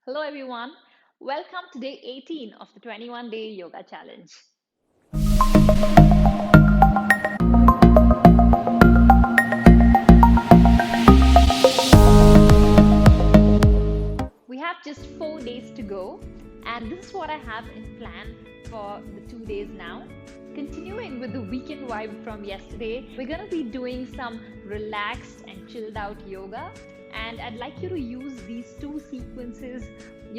Hello everyone, welcome to day 18 of the 21-day yoga challenge. We have just 4 days to go, and this is what I have in plan for the 2 days now. Continuing with the weekend vibe from yesterday, we're going to be doing some relaxed and chilled out yoga, and I'd like you to use these two sequences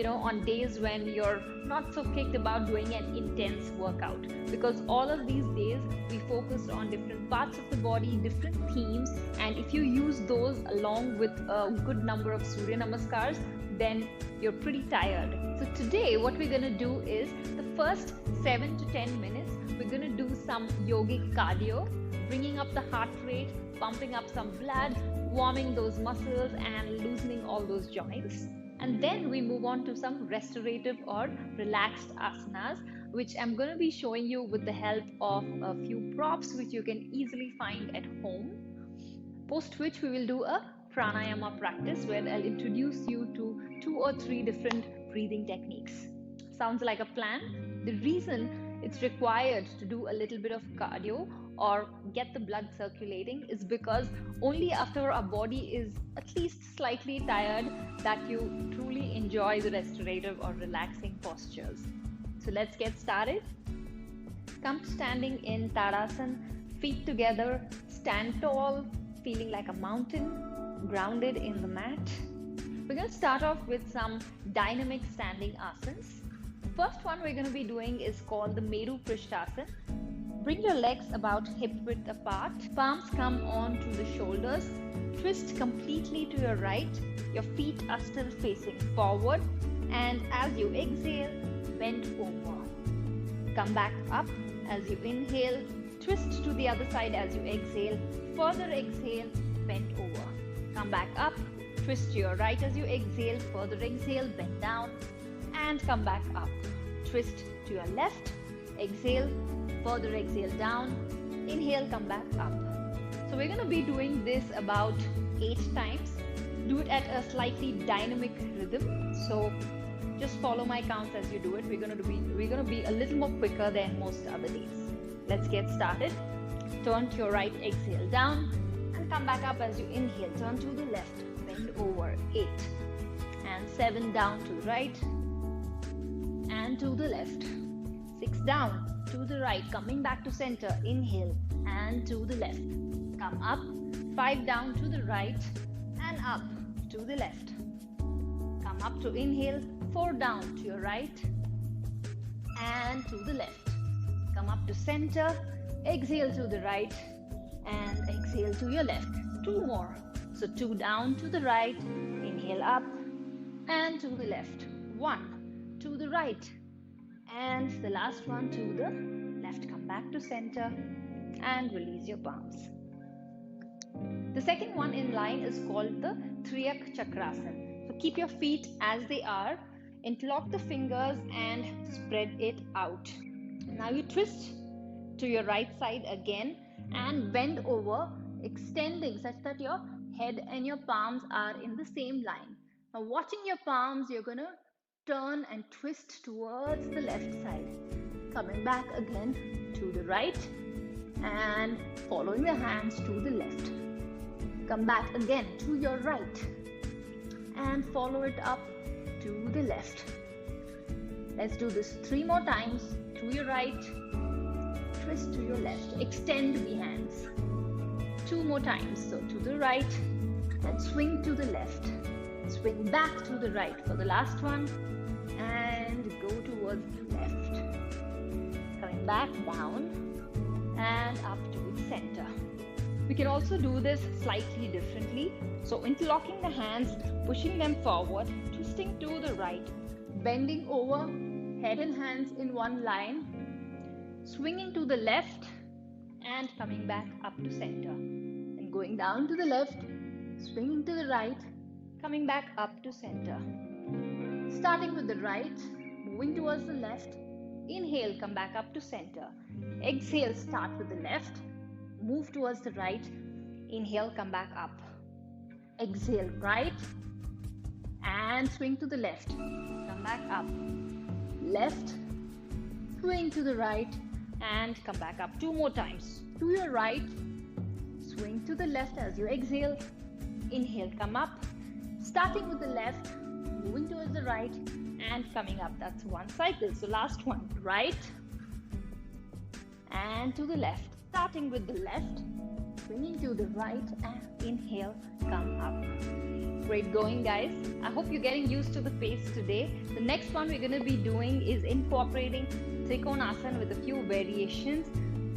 on days when you're not so kicked about doing an intense workout, because all of these days we focused on different parts of the body, different themes, and if you use those along with a good number of Surya Namaskars, then you're pretty tired. So today what we're going to do is the first 7 to 10 minutes we're going to do some yogic cardio, bringing up the heart rate, pumping up some blood, warming those muscles and loosening all those joints. And then we move on to some restorative or relaxed asanas, which I'm going to be showing you with the help of a few props which you can easily find at home. Post which we will do a pranayama practice where I'll introduce you to 2 or 3 different breathing techniques. Sounds like a plan? The reason it's required to do a little bit of cardio or get the blood circulating is because only after our body is at least slightly tired that you truly enjoy the restorative or relaxing postures. So let's get started. Come to standing in Tadasana, feet together, stand tall, feeling like a mountain, grounded in the mat. We're going to start off with some dynamic standing asanas. The first one we're going to be doing is called the Meru Prishthasana. Bring your legs about hip width apart. Palms come on to the shoulders. Twist completely to your right. Your feet are still facing forward. And as you exhale, bend over. Come back up as you inhale. Twist to the other side as you exhale. Further exhale, bend over. Come back up. Twist to your right as you exhale. Further exhale, bend down. And come back up. Twist to your left. Exhale. Further exhale down, inhale, come back up. So we're going to be doing this about 8 times. Do it at a slightly dynamic rhythm. So just follow my counts as you do it. We're going to be a little more quicker than most other days. Let's get started. Turn to your right, exhale down, and come back up as you inhale. Turn to the left, bend over, 8 and 7 down to the right and to the left, 6 down to the right, coming back to center, inhale and to the left, come up, 5 down to the right and up to the left, come up to inhale, 4 down to your right and to the left, come up to center, exhale to the right and exhale to your left, 2 more, so 2 down to the right, inhale up and to the left, 1 to the right, and the last one to the left. Come back to center and release your palms. The second one in line is called the Triyak Chakrasana. So keep your feet as they are, interlock the fingers and spread it out. Now you twist to your right side again and bend over, extending such that your head and your palms are in the same line. Now watching your palms, you're going to turn and twist towards the left side, coming back again to the right and following the hands to the left. Come back again to your right and follow it up to the left. Let's do this 3 more times. To your right, twist to your left, extend the hands. 2 more times. So to the right and swing to the left. Swing back to the right for the last one. And go towards the left, coming back down and up to the center. We can also do this slightly differently. So interlocking the hands, pushing them forward, twisting to the right, bending over, head and hands in one line, swinging to the left and coming back up to center. And going down to the left, swinging to the right, coming back up to center. Starting with the right, moving towards the left, inhale, come back up to center. Exhale, start with the left, move towards the right, inhale, come back up. Exhale, right, and swing to the left. Come back up. Left, swing to the right and come back up. 2 more times. To your right, swing to the left as you exhale. Inhale, come up. Starting with the left, moving towards the right and coming up. That's 1 cycle. So last one, right and to the left. Starting with the left, swinging to the right and inhale, come up. Great going, guys. I hope you're getting used to the pace today. The next one we're going to be doing is incorporating Trikonasana with a few variations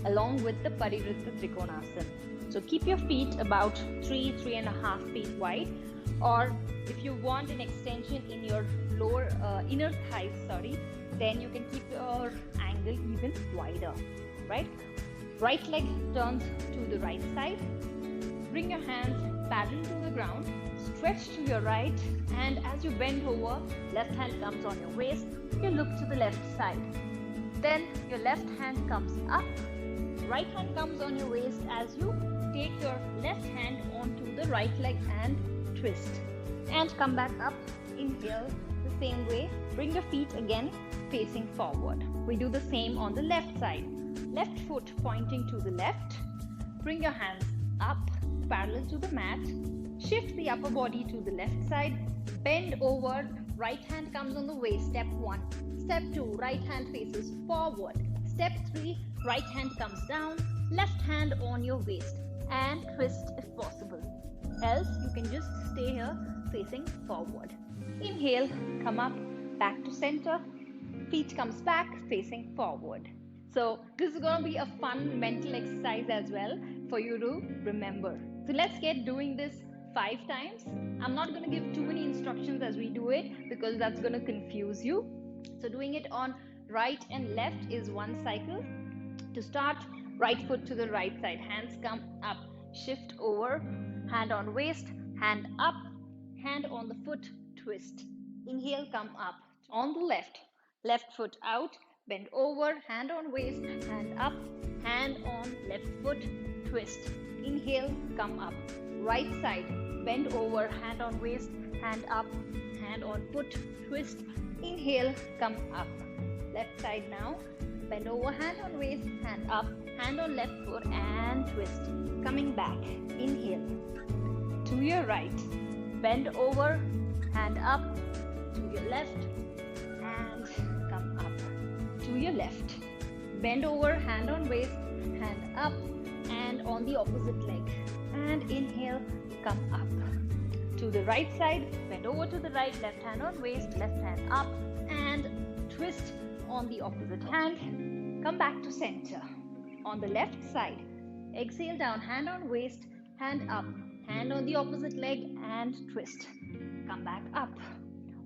along with the Parivritta Trikonasana. So keep your feet about 3.5 feet wide, or if you want an extension in your inner thighs, then you can keep your angle even wider, right? Right leg turns to the right side. Bring your hands parallel to the ground. Stretch to your right, and as you bend over, left hand comes on your waist. You look to the left side. Then your left hand comes up. Right hand comes on your waist as you take your left hand onto the right leg and twist. And come back up. Inhale the same way. Bring your feet again facing forward. We do the same on the left side. Left foot pointing to the left. Bring your hands up parallel to the mat. Shift the upper body to the left side. Bend over. Right hand comes on the waist. Step 1. Step 2. Right hand faces forward. Step 3. Right hand comes down. Left hand on your waist. And twist if possible. Else you can just stay here facing forward. Inhale. Come up. Back to center. Feet comes back facing forward. So this is going to be a fun mental exercise as well for you to remember. So let's get doing this 5 times. I'm not going to give too many instructions as we do it because that's going to confuse you. So doing it on right and left is 1 cycle. To start, right foot to the right side. Hands come up. Shift over. Hand on waist. Hand up. Hand on the foot. Twist. Inhale, come up. On the left. Left foot out. Bend over, hand on waist, hand up, hand on left foot, twist. Inhale, come up. Right side, bend over, hand on waist, hand up, hand on foot, twist. Inhale, come up. Left side now, bend over, hand on waist, hand up, hand on left foot and twist. Coming back, inhale. To your right, bend over, hand up, to your left and come up. To your left, bend over, hand on waist, hand up and on the opposite leg and inhale, come up. To the right side, bend over to the right, left hand on waist, left hand up and twist on the opposite hand. Come back to center. On the left side, exhale down, hand on waist, hand up, hand on the opposite leg and twist. Come back up.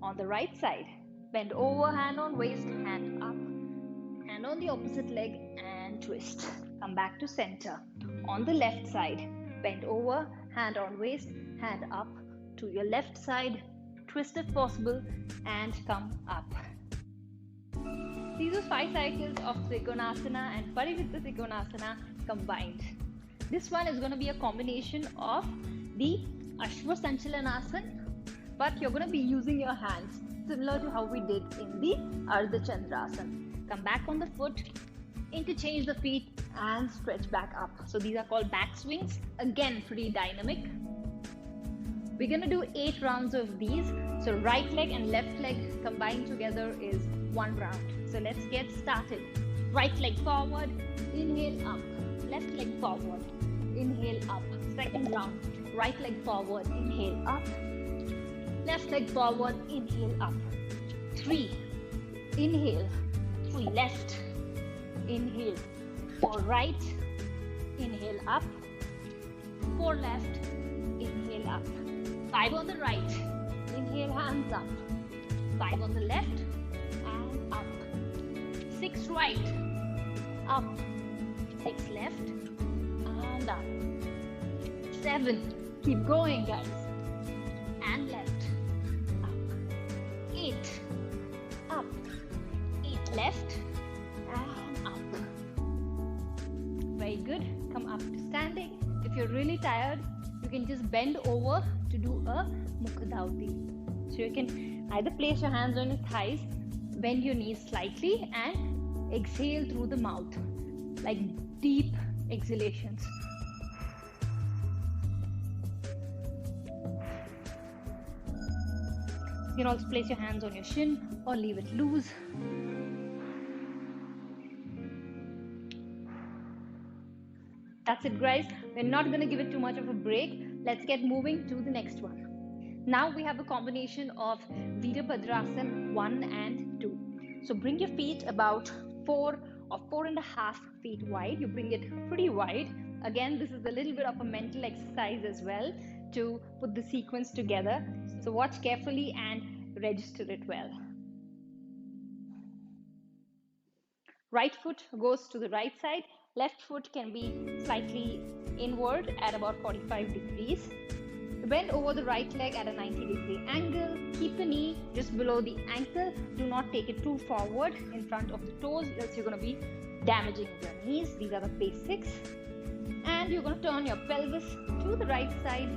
On the right side, bend over, hand on waist, hand up, hand on the opposite leg and twist. Come back to center. On the left side, bend over, hand on waist, hand up to your left side, twist if possible and come up. These are 5 cycles of Trikonasana and Parivritta Trikonasana combined. This one is going to be a combination of the Ashwa Sanchalanasana, but you're going to be using your hands similar to how we did in the Ardha Chandrasana. Come back on the foot, interchange the feet and stretch back up. So these are called back swings. Again, pretty dynamic. We're going to do 8 rounds of these. So right leg and left leg combined together is 1 round. So let's get started. Right leg forward, inhale up. Left leg forward, inhale up. Second round. Right leg forward, inhale up. Left leg forward, inhale up. 3, inhale. 3 left, inhale. 4 right, inhale up. 4 left, inhale up. 5 on the right, inhale, hands up. 5 on the left and up. 6 right, up. 6 left and up. 7, keep going guys, and left, up. 8, up. 8 left and up. Very good. Come up to standing. If you're really tired, you can just bend over to do a Mukha Dhauti. So you can either place your hands on your thighs, bend your knees slightly, and exhale through the mouth, like deep exhalations. You can also place your hands on your shin or leave it loose. That's it, guys. We're not going to give it too much of a break. Let's get moving to the next one. Now we have a combination of Virabhadrasana 1 and 2. So bring your feet about 4 or 4.5 feet wide. You bring it pretty wide. Again, this is a little bit of a mental exercise as well to put the sequence together. So watch carefully and register it well. Right foot goes to the right side. Left foot can be slightly inward at about 45 degrees. Bend over the right leg at a 90-degree angle. Keep the knee just below the ankle. Do not take it too forward in front of the toes, else you're going to be damaging your knees. These are the basics. And you're going to turn your pelvis to the right side.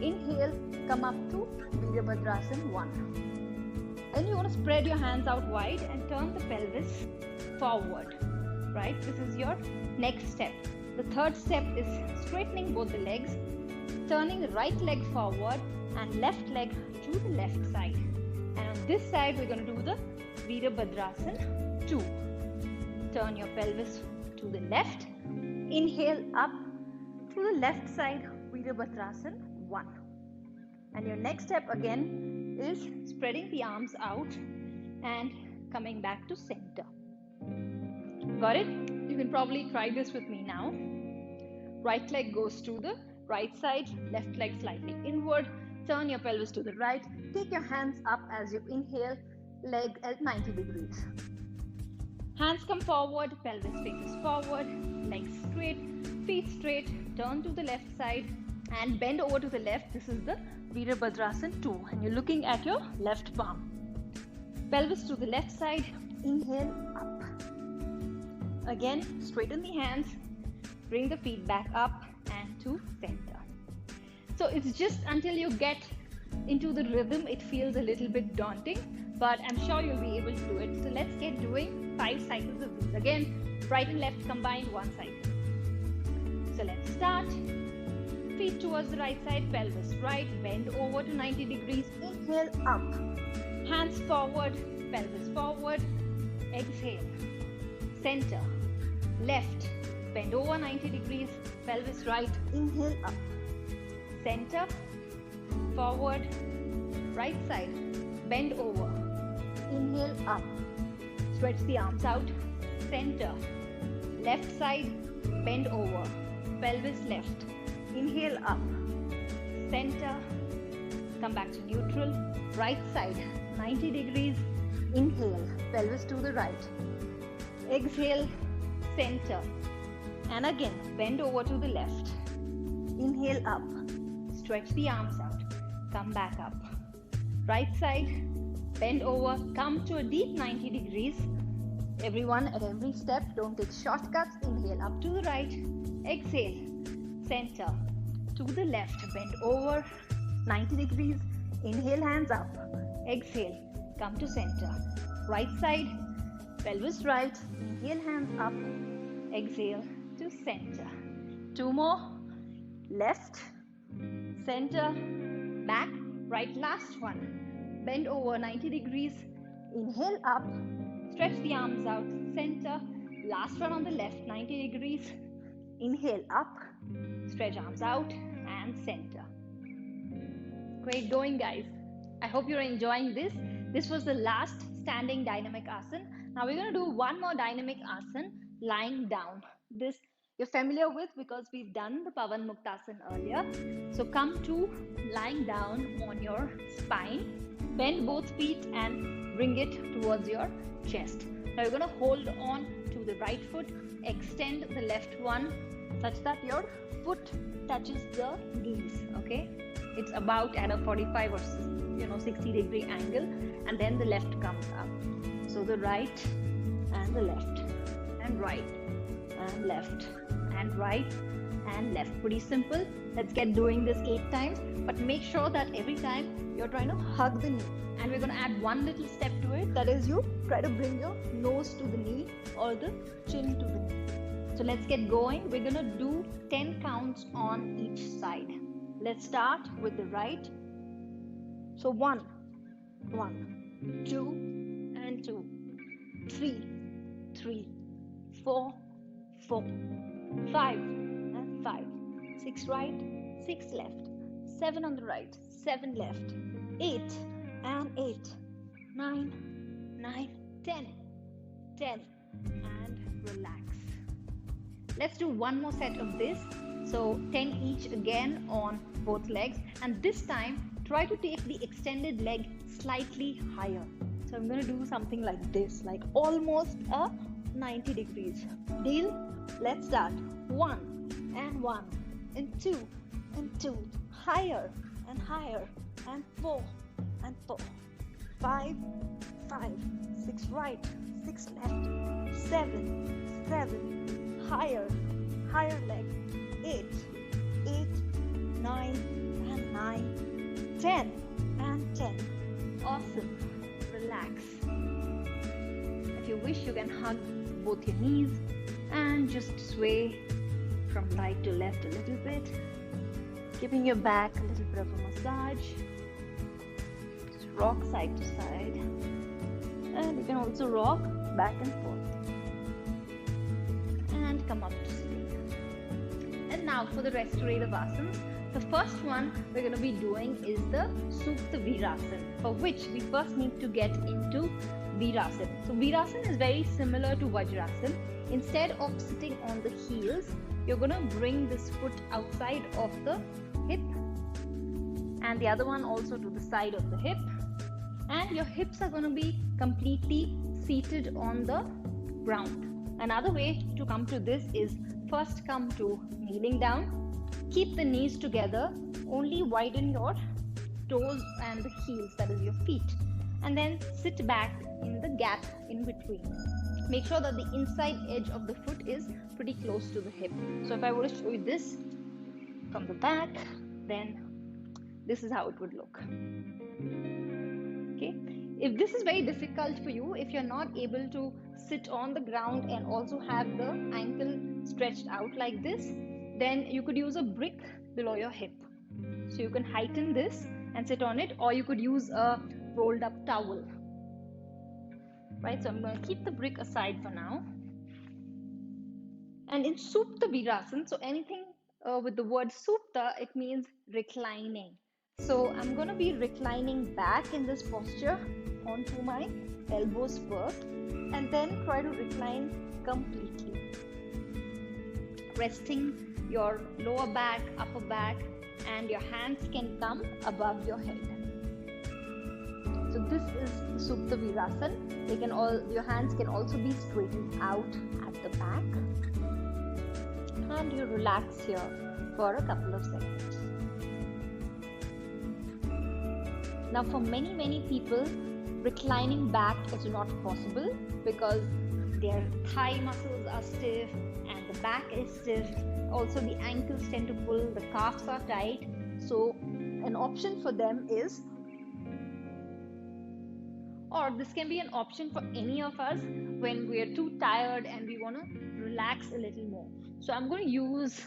Inhale, come up to Virabhadrasana 1. Then you want to spread your hands out wide and turn the pelvis forward. Right? This is your next step. The third step is straightening both the legs, turning the right leg forward and left leg to the left side. And on this side, we're going to do the Virabhadrasana 2. Turn your pelvis to the left. Inhale up to the left side, Virabhadrasana 1. And your next step again is spreading the arms out and coming back to center. Got it? You can probably try this with me now. Right leg goes to the right side, left leg slightly inward. Turn your pelvis to the right. Take your hands up as you inhale, leg at 90 degrees. Hands come forward, pelvis faces forward, legs straight, feet straight. Turn to the left side and bend over to the left. This is the Virabhadrasana 2 and you're looking at your left palm. Pelvis to the left side, inhale up. Again, straighten the hands, bring the feet back up and to center. So it's just until you get into the rhythm, it feels a little bit daunting, but I'm sure you'll be able to do it. So let's get doing 5 cycles of these. Again, right and left combined, 1 cycle. So let's start. Feet towards the right side, pelvis right, bend over to 90 degrees, inhale up. Hands forward, pelvis forward, exhale. Center, left, bend over 90 degrees, pelvis right, inhale up. Center, forward, right side, bend over, inhale up. Stretch the arms out. Center, left side, bend over, pelvis left, inhale up. Center, come back to neutral, right side, 90 degrees, inhale, pelvis to the right. Exhale, center, and again bend over to the left. Inhale up, stretch the arms out, come back up. Right side, bend over, come to a deep 90 degrees. Everyone at every step, don't take shortcuts. Inhale up to the right, exhale, center, to the left, bend over 90 degrees. Inhale, hands up, exhale, come to center. Right side, pelvis right, inhale, hands up, exhale to center. 2 more, left, center, back, right, last one. Bend over 90 degrees, inhale up, stretch the arms out, center, last one on the left, 90 degrees, inhale up, stretch arms out and center. Great going, guys. I hope you're enjoying this. This was the last standing dynamic asana. Now we're going to do one more dynamic asana lying down. This you're familiar with because we've done the Pavan Muktasana earlier. So come to lying down on your spine. Bend both feet and bring it towards your chest. Now you're going to hold on to the right foot, extend the left one such that your foot touches the knees. Okay, it's about at a 45 or 60 degree angle, and then the left comes up. So the right and the left, and right and left and right and left. Pretty simple. Let's get doing this 8 times, but make sure that every time you're trying to hug the knee. And we're going to add one little step to it. That is, you try to bring your nose to the knee or the chin to the knee. So let's get going. We're going to do 10 counts on each side. Let's start with the right. So 1, 2 and 2, 3, 4, 5 and 5, 6 right, 6 left, 7 on the right, 7 left, 8 and 8, 9, 10, and relax. Let's do one more set of this. So 10 each again on both legs, and this time try to take the extended leg slightly higher. So I'm going to do something like this, like almost a 90 degrees. Deal? Let's start. 1 and 1 and 2 and 2, higher and higher, and 4 and 4, 5, 6 right, 6 left, 7, higher leg, 8, 9 and 9, 10 and 10. Awesome. Relax. If you wish, you can hug both your knees and just sway from right to left a little bit, giving your back a little bit of a massage. Just rock side to side, and you can also rock back and forth and come up to sitting. And now for the restorative asanas. The first one we're going to be doing is the Supta Virasana, for which we first need to get into Virasana. So Virasana is very similar to Vajrasana. Instead of sitting on the heels, you're going to bring this foot outside of the hip and the other one also to the side of the hip, and your hips are going to be completely seated on the ground. Another way to come to this is first come to kneeling down. Keep the knees together, only widen your toes and the heels, that is your feet, and then sit back in the gap in between. Make sure that the inside edge of the foot is pretty close to the hip. So if I were to show you this from the back, then this is how it would look. Okay. If this is very difficult for you, if you're not able to sit on the ground and also have the ankle stretched out like this, then you could use a brick below your hip. So you can heighten this and sit on it, or you could use a rolled up towel. Right, so I'm going to keep the brick aside for now. And in Supta Virasana, so anything with the word Supta, it means reclining. So I'm going to be reclining back in this posture onto my elbows first, and then try to recline completely. Resting your lower back, upper back, and your hands can come above your head. So this is the Supta Virasana. Your hands can also be straightened out at the back, and you relax here for a couple of seconds. Now for many people, reclining back is not possible because their thigh muscles are stiff and the back is stiff. Also the ankles tend to pull, the calves are tight. So an option for them is, or this can be an option for any of us when we are too tired and we want to relax a little more. So I'm going to use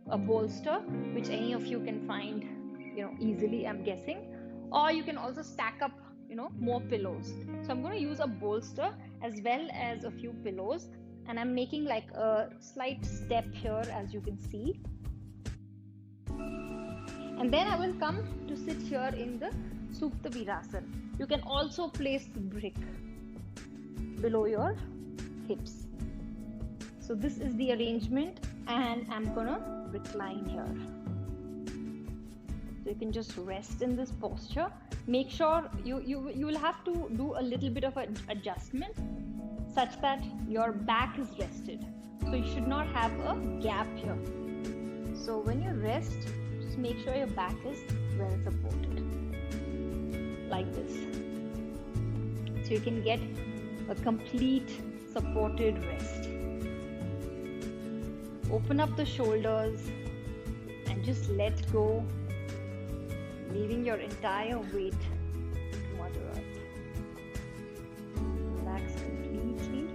a bolster, which any of you can find, easily, I'm guessing, or you can also stack up, more pillows. So I'm going to use a bolster as well as a few pillows, and I'm making like a slight step here, as you can see. And then I will come to sit here in the Supta Virasana. You can also place the brick below your hips. So this is the arrangement, and I'm gonna recline here. So you can just rest in this posture. Make sure you will have to do a little bit of an adjustment such that your back is rested. So you should not have a gap here. So when you rest, just make sure your back is well supported, like this. So you can get a complete supported rest. Open up the shoulders, just let go, leaving your entire weight to Mother Earth. Relax completely.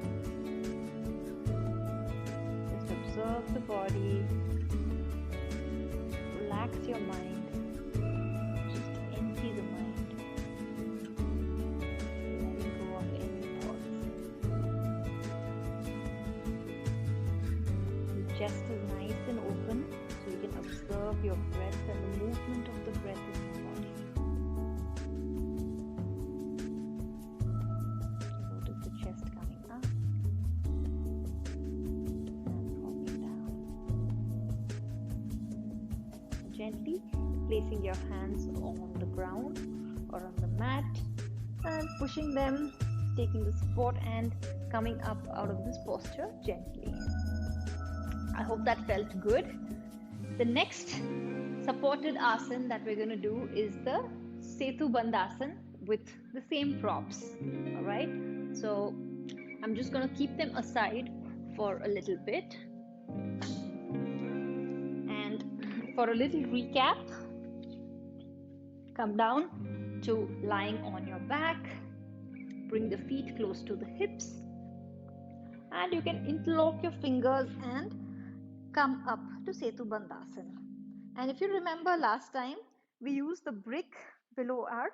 Just observe the body. Relax your mind. Just empty the mind. Letting go of any thoughts. Your chest is nice and open, so you can observe your breath and the movement of the breath in your body. Notice the chest coming up and dropping down. Gently placing your hands on the ground or on the mat and pushing them, taking the support and coming up out of this posture gently. I hope that felt good. The next supported asana that we're going to do is the Setu Bandhasan with the same props. Alright, so I'm just going to keep them aside for a little bit. And for a little recap, come down to lying on your back, bring the feet close to the hips, and you can interlock your fingers and come up to Setu Bandhasan. And if you remember last time, we used the brick below our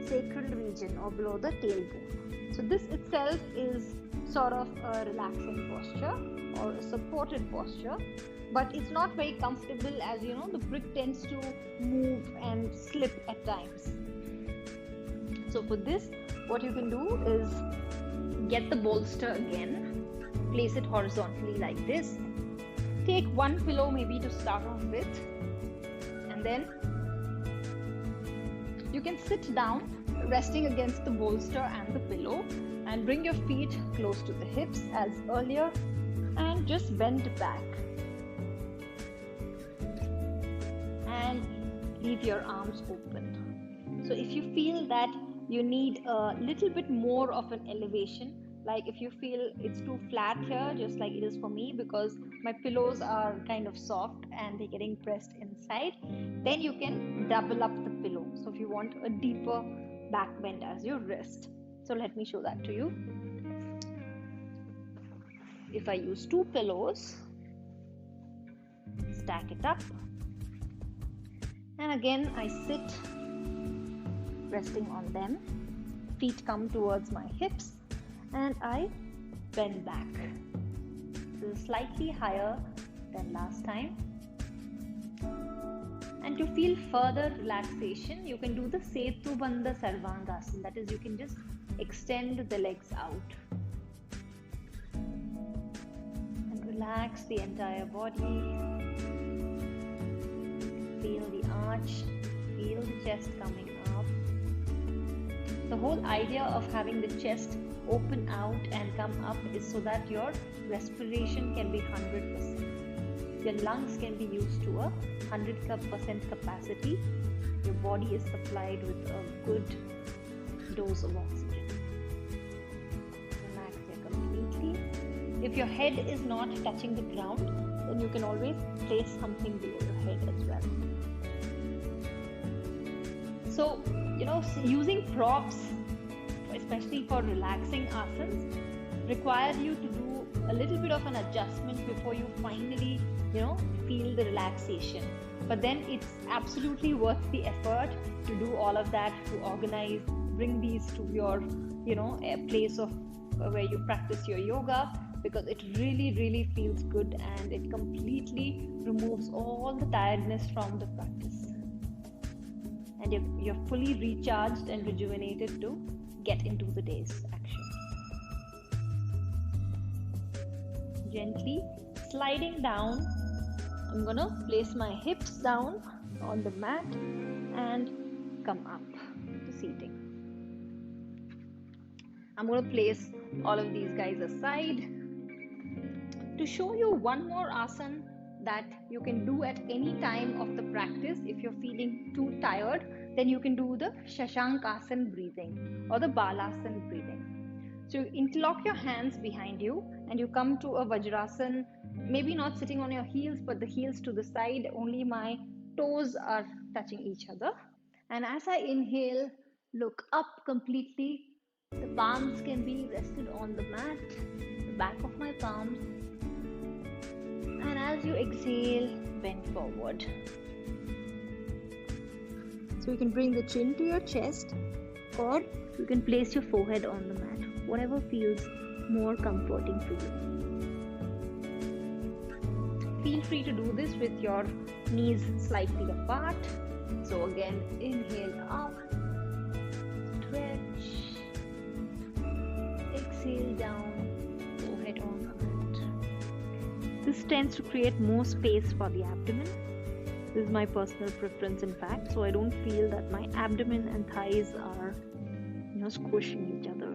sacral region or below the tailbone. So this itself is sort of a relaxing posture or a supported posture, but it's not very comfortable, as you know, the brick tends to move and slip at times. So for this, what you can do is get the bolster again, place it horizontally like this. Take one pillow maybe to start off with, and then you can sit down resting against the bolster and the pillow and bring your feet close to the hips as earlier and just bend back and leave your arms open. So if you feel that you need a little bit more of an elevation, like if you feel it's too flat here, just like it is for me because my pillows are kind of soft and they're getting pressed inside, then you can double up the pillow. So if you want a deeper back bend as your wrist. So let me show that to you. If I use two pillows, stack it up, and again I sit resting on them, feet come towards my hips, and I bend back. This is slightly higher than last time. And to feel further relaxation, you can do the Setu Bandha Sarvanghasan. That is, you can just extend the legs out and relax the entire body. Feel the arch, feel the chest coming up. The whole idea of having the chest open out and come up is so that your respiration can be 100%. Your lungs can be used to a 100% capacity. Your body is supplied with a good dose of oxygen. Relax here completely. If your head is not touching the ground, then you can always place something below your head as well. So, using props, especially for relaxing asanas, require you to do a little bit of an adjustment before you finally, feel the relaxation. But then it's absolutely worth the effort to do all of that, to organize, bring these to your, a place of where you practice your yoga, because it really, really feels good and it completely removes all the tiredness from the practice. And you're fully recharged and rejuvenated to get into the day's action. Gently sliding down, I'm gonna place my hips down on the mat and come up to seating. I'm gonna place all of these guys aside to show you one more asana that you can do at any time of the practice. If you're feeling too tired, then you can do the Shashankasana breathing or the Balasana breathing. So you interlock your hands behind you and you come to a Vajrasan, maybe not sitting on your heels, but the heels to the side, only my toes are touching each other. And as I inhale, look up completely. The palms can be rested on the mat, the back of my palms. And as you exhale, bend forward. So you can bring the chin to your chest, or you can place your forehead on the mat, whatever feels more comforting for you. Feel free to do this with your knees slightly apart. So again, inhale up, stretch, exhale down, forehead on the mat. This tends to create more space for the abdomen. This is my personal preference, in fact, so I don't feel that my abdomen and thighs are, squishing each other.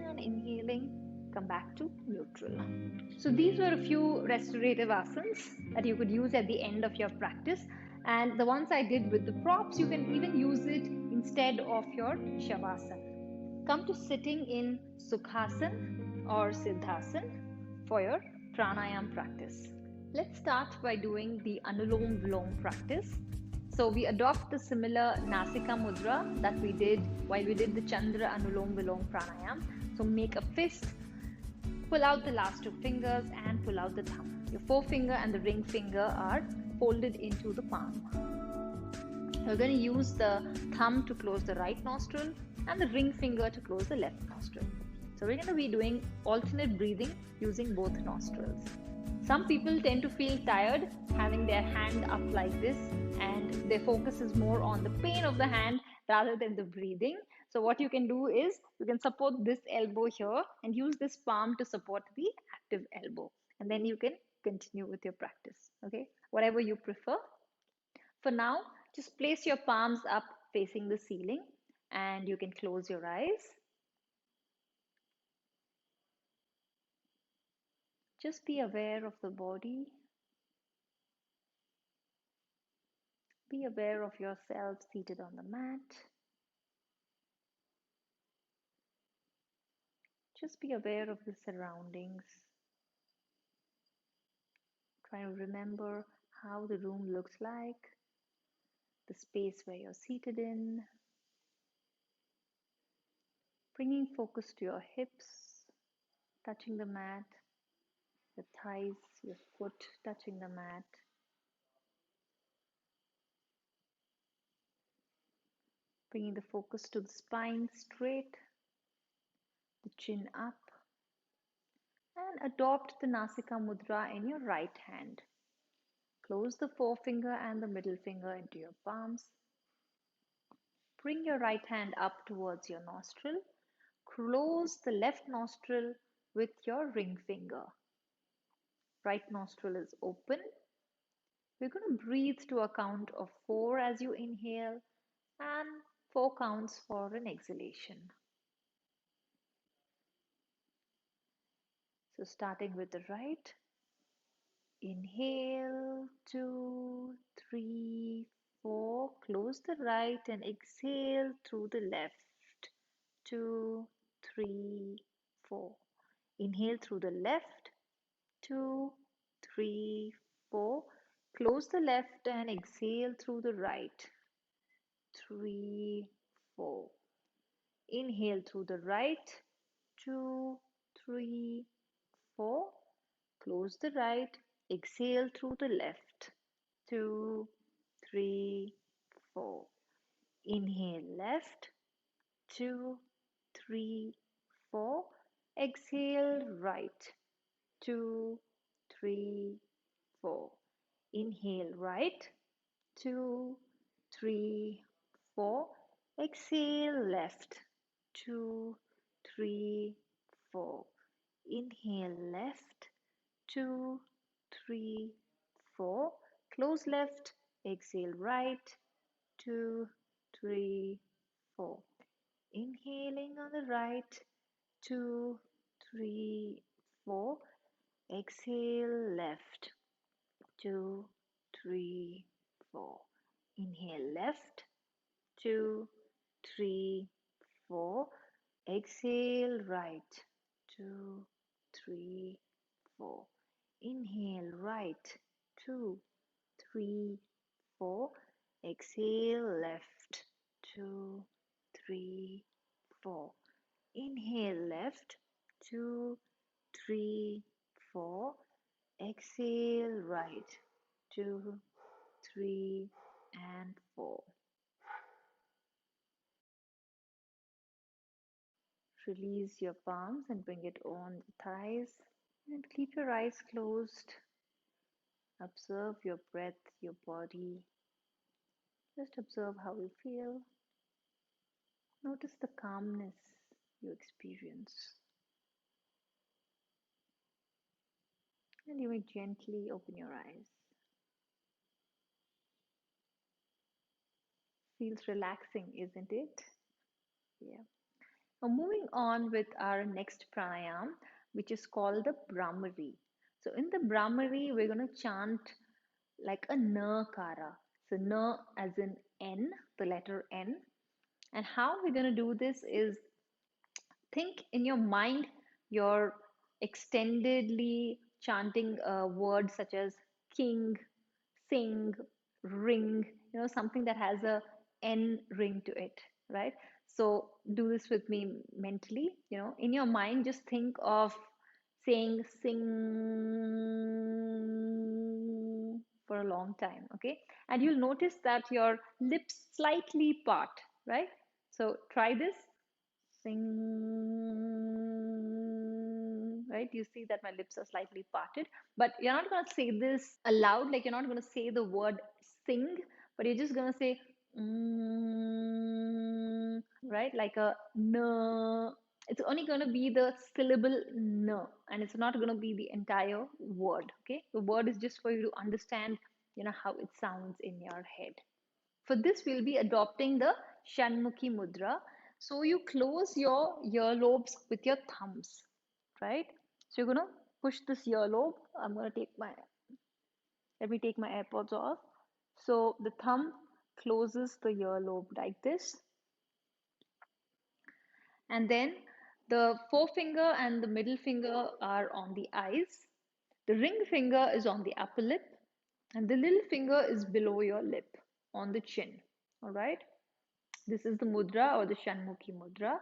And inhaling, come back to neutral. So these were a few restorative asanas that you could use at the end of your practice. And the ones I did with the props, you can even use it instead of your shavasana. Come to sitting in Sukhasana or Siddhasana for your pranayama practice. Let's start by doing the Anulom Vilom practice. So we adopt the similar Nasika Mudra that we did while we did the Chandra Anulom Vilom pranayama. So make a fist, pull out the last two fingers and pull out the thumb. Your forefinger and the ring finger are folded into the palm. You're going to use the thumb to close the right nostril and the ring finger to close the left nostril. So we're going to be doing alternate breathing using both nostrils. Some people tend to feel tired having their hand up like this, and their focus is more on the pain of the hand rather than the breathing. So what you can do is you can support this elbow here and use this palm to support the active elbow, and then you can continue with your practice. Okay, whatever you prefer. For now, just place your palms up facing the ceiling and you can close your eyes. Just be aware of the body. Be aware of yourself seated on the mat. Just be aware of the surroundings. Try to remember how the room looks like, the space where you're seated in. Bringing focus to your hips, touching the mat, the thighs, your foot touching the mat. Bringing the focus to the spine straight, the chin up, and adopt the Nasika Mudra in your right hand. Close the forefinger and the middle finger into your palms. Bring your right hand up towards your nostril. Close the left nostril with your ring finger. Right nostril is open. We're going to breathe to a count of 4 as you inhale and 4 counts for an exhalation. So starting with the right, inhale, 2, 3, 4, close the right and exhale through the left, 2, 3, 4. Inhale through the left, 2, 3, 4. Close the left and exhale through the right, 3, 4. Inhale through the right, 2, 3, 4. Close the right, exhale through the left, 2, 3, 4. Inhale left, 2, 3, 4. Exhale right, 2, 3, 4. Inhale right, 2, 3, 4. Exhale left, 2, 3, 4. Inhale left, 2, 3, 4. Close left, exhale right, 2, 3, 4. Inhaling on the right, 2, 3, 4. Exhale left, 2, 3, 4. Inhale left, 2, 3, 4. Exhale, right. 2, 3, 4. Inhale, right. 2, 3, 4. Exhale, left. 2, 3, 4. Inhale, left. 2, 3, 4. Exhale, right. 2, 3, and 4. Release your palms and bring it on the thighs. And keep your eyes closed. Observe your breath, your body. Just observe how you feel. Notice the calmness you experience. And you may gently open your eyes. Feels relaxing, isn't it? Yeah. Now moving on with our next pranayam, which is called the Brahmari. So in the Brahmari, we're going to chant like a nakara. So na as in N, the letter N. And how we're going to do this is think in your mind you're extendedly chanting words such as king, sing, ring, something that has a N ring to it, right? So do this with me mentally, in your mind, just think of saying sing for a long time, okay? And you'll notice that your lips slightly part, right? So try this. Sing, right? You see that my lips are slightly parted, but you're not going to say this aloud, like you're not going to say the word sing, but you're just going to say, right? Like a n. It's only going to be the syllable n, and it's not going to be the entire word, okay? The word is just for you to understand, how it sounds in your head. For this, we'll be adopting the Shanmukhi Mudra. So you close your earlobes with your thumbs, right? So you're going to push this earlobe. Let me take my AirPods off. So the thumb closes the earlobe like this. And then the forefinger and the middle finger are on the eyes. The ring finger is on the upper lip. And the little finger is below your lip on the chin. All right. This is the mudra or the Shanmukhi mudra.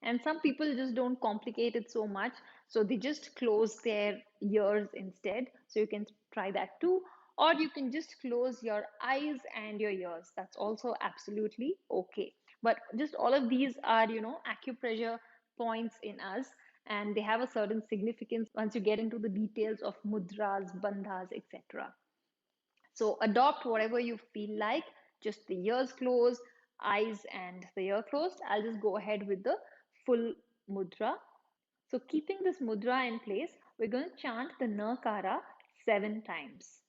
And some people just don't complicate it so much. So they just close their ears instead. So you can try that too. Or you can just close your eyes and your ears. That's also absolutely okay. But just all of these are, acupressure points in us. And they have a certain significance once you get into the details of mudras, bandhas, etc. So adopt whatever you feel like, just the ears closed, eyes and the ear closed. I'll just go ahead with the full mudra. So keeping this mudra in place, we're going to chant the Nakara 7 times.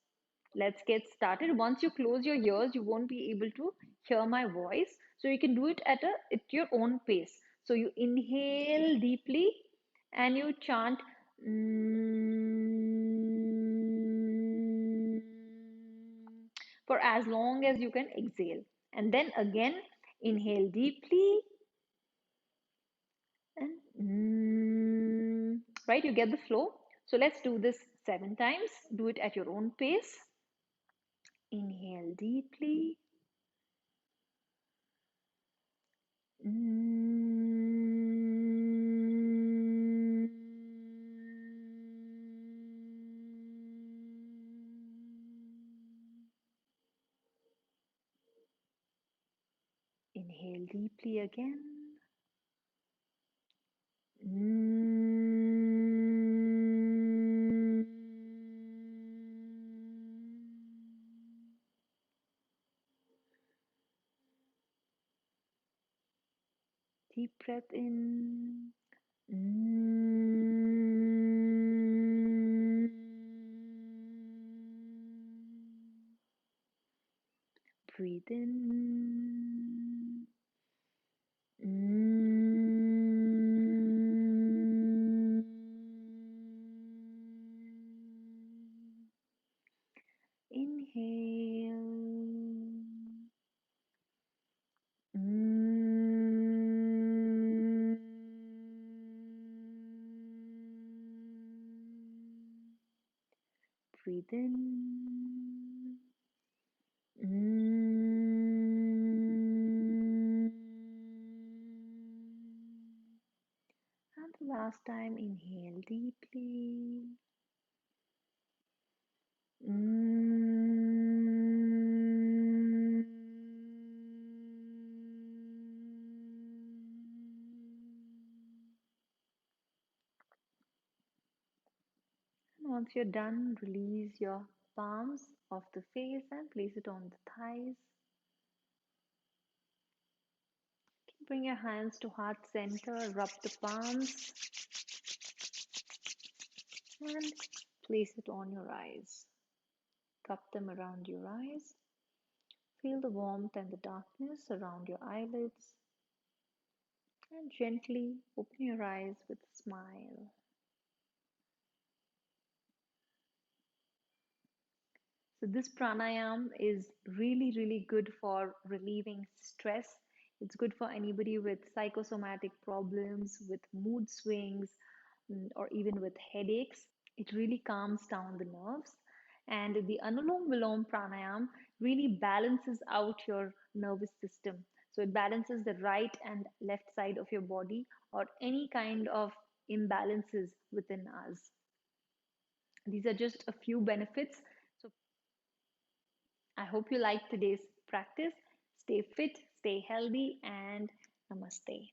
Let's get started. Once you close your ears, you won't be able to hear my voice. So you can do it at your own pace. So you inhale deeply and you chant for as long as you can exhale. And then again, inhale deeply and right, you get the flow. So let's do this 7 times. Do it at your own pace. Inhale deeply. Inhale deeply again. Deep breath in. Breathe in. Inhale. Breathe in. And the last time, inhale deeply. And once you're done, release your palms off the face and place it on the thighs. Bring your hands to heart center, rub the palms, and place it on your eyes. Cup them around your eyes. Feel the warmth and the darkness around your eyelids. And gently open your eyes with a smile. So this pranayam is really, really good for relieving stress. It's good for anybody with psychosomatic problems, with mood swings, or even with headaches. It really calms down the nerves. And the Anulom Vilom pranayam really balances out your nervous system. So it balances the right and left side of your body or any kind of imbalances within us. These are just a few benefits. So I hope you liked today's practice. Stay fit, stay healthy, and namaste.